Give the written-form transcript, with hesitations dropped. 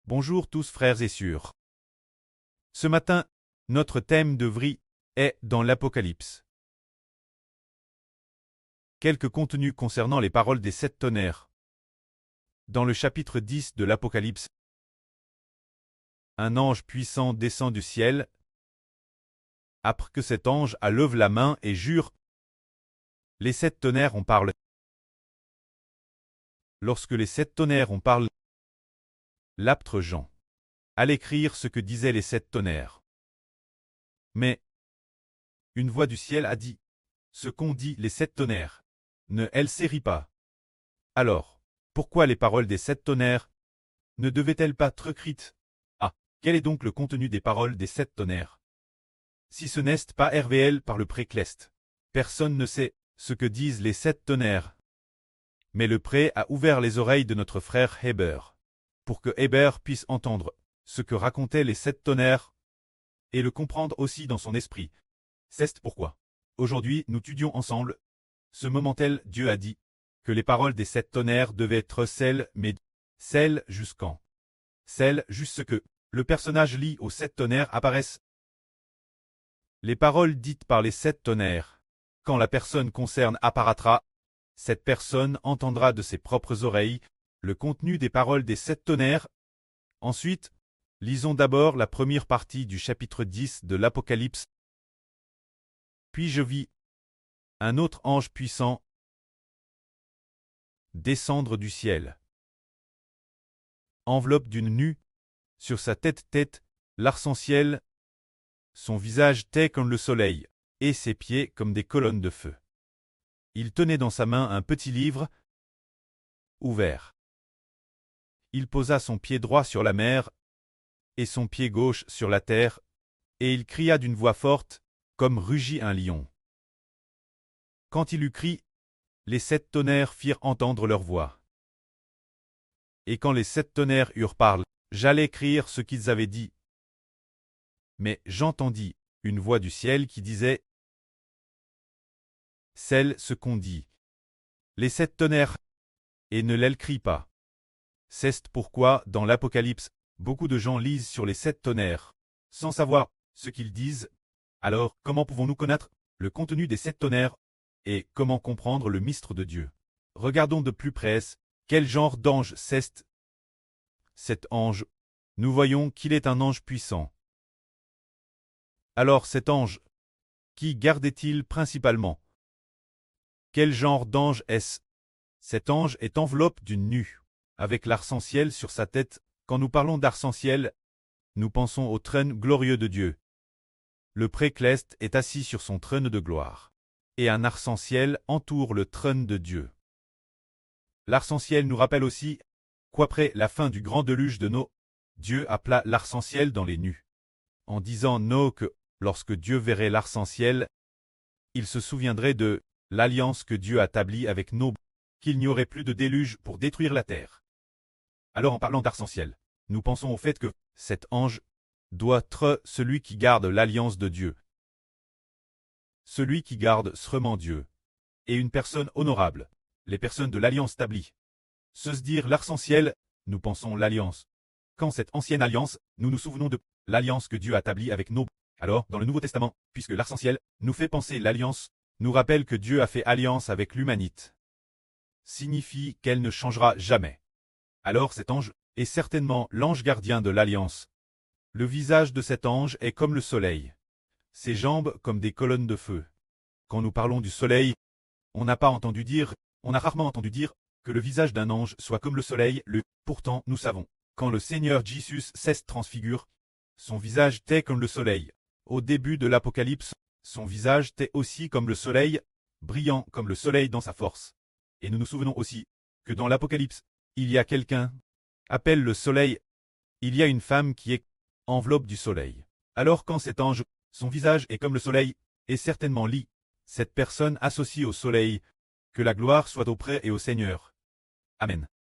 Bonjour tous frères et sœurs. Ce matin, notre thème de vie est dans l'Apocalypse. Quelques contenus concernant les paroles des 7 tonnerres. Dans le chapitre 10 de l'Apocalypse, un ange puissant descend du ciel. Après que cet ange a levé la main et jure, les 7 tonnerres en parlent. Lorsque les 7 tonnerres en parlent, l'apôtre Jean allait écrire ce que disaient les 7 tonnerres. Mais une voix du ciel a dit, ce qu'ont dit les 7 tonnerres, ne elle série pas. Alors, pourquoi les paroles des 7 tonnerres ne devaient-elles pas être écrites? Ah, quel est donc le contenu des paroles des 7 tonnerres? Si ce n'est pas révélé par le précleste, personne ne sait ce que disent les 7 tonnerres. Mais le pré a ouvert les oreilles de notre frère Héber, pour que Héber puisse entendre ce que racontaient les 7 tonnerres, et le comprendre aussi dans son esprit. C'est pourquoi, aujourd'hui nous étudions ensemble, ce moment tel Dieu a dit, que les paroles des 7 tonnerres devaient être celles, mais celles jusqu'en. Celles jusqu'à ce que le personnage lit aux 7 tonnerres apparaisse. Les paroles dites par les 7 tonnerres, quand la personne concerne apparaîtra, cette personne entendra de ses propres oreilles le contenu des paroles des 7 tonnerres. Ensuite, lisons d'abord la première partie du chapitre 10 de l'Apocalypse. Puis je vis un autre ange puissant descendre du ciel. Enveloppe d'une nue, sur sa tête, l'arc-en-ciel, son visage était comme le soleil, et ses pieds comme des colonnes de feu. Il tenait dans sa main un petit livre ouvert. Il posa son pied droit sur la mer, et son pied gauche sur la terre, et il cria d'une voix forte, comme rugit un lion. Quand il eut crié, les 7 tonnerres firent entendre leur voix. Et quand les 7 tonnerres eurent parlé, j'allais écrire ce qu'ils avaient dit. Mais j'entendis une voix du ciel qui disait, celle ce qu'on dit. Les 7 tonnerres, et ne l'écrit pas. C'est pourquoi, dans l'Apocalypse, beaucoup de gens lisent sur les 7 tonnerres, sans savoir ce qu'ils disent. Alors, comment pouvons-nous connaître le contenu des 7 tonnerres, et comment comprendre le mystère de Dieu? Regardons de plus près, quel genre d'ange c'est. Cet ange, nous voyons qu'il est un ange puissant. Alors cet ange, qui gardait-il principalement? Quel genre d'ange est-ce? Cet ange est enveloppé d'une nue, avec l'arc-en-ciel sur sa tête. Quand nous parlons d'arc-en-ciel, nous pensons au trône glorieux de Dieu. Le précleste est assis sur son trône de gloire, et un arc-en-ciel entoure le trône de Dieu. L'arc-en-ciel nous rappelle aussi qu'après la fin du grand déluge de Noé, Dieu appela l'arc-en-ciel dans les nues, en disant Noé que, lorsque Dieu verrait l'arc-en-ciel, il se souviendrait de l'alliance que Dieu a établie avec Noé, qu'il n'y aurait plus de déluge pour détruire la terre. Alors en parlant d'arc-en-ciel, nous pensons au fait que cet ange doit être celui qui garde l'alliance de Dieu. Celui qui garde vraiment Dieu. Et une personne honorable, les personnes de l'alliance établie. Se dire l'arc-en-ciel, nous pensons l'alliance. Quand cette ancienne alliance, nous nous souvenons de l'alliance que Dieu a établie avec Noé. Alors, dans le Nouveau Testament, puisque l'arc-en-ciel nous fait penser l'alliance, nous rappelle que Dieu a fait alliance avec l'humanité. Signifie qu'elle ne changera jamais. Alors cet ange est certainement l'ange gardien de l'alliance. Le visage de cet ange est comme le soleil. Ses jambes comme des colonnes de feu. Quand nous parlons du soleil, on a rarement entendu dire que le visage d'un ange soit comme le soleil. Pourtant, nous savons, quand le Seigneur Jésus se transfigure, son visage était comme le soleil. Au début de l'Apocalypse, son visage était aussi comme le soleil, brillant comme le soleil dans sa force. Et nous nous souvenons aussi que dans l'Apocalypse, il y a quelqu'un appelle le soleil. Il y a une femme qui est enveloppe du soleil. Alors quand cet ange, son visage est comme le soleil, est certainement lit, cette personne associe au soleil, que la gloire soit auprès et au Seigneur. Amen.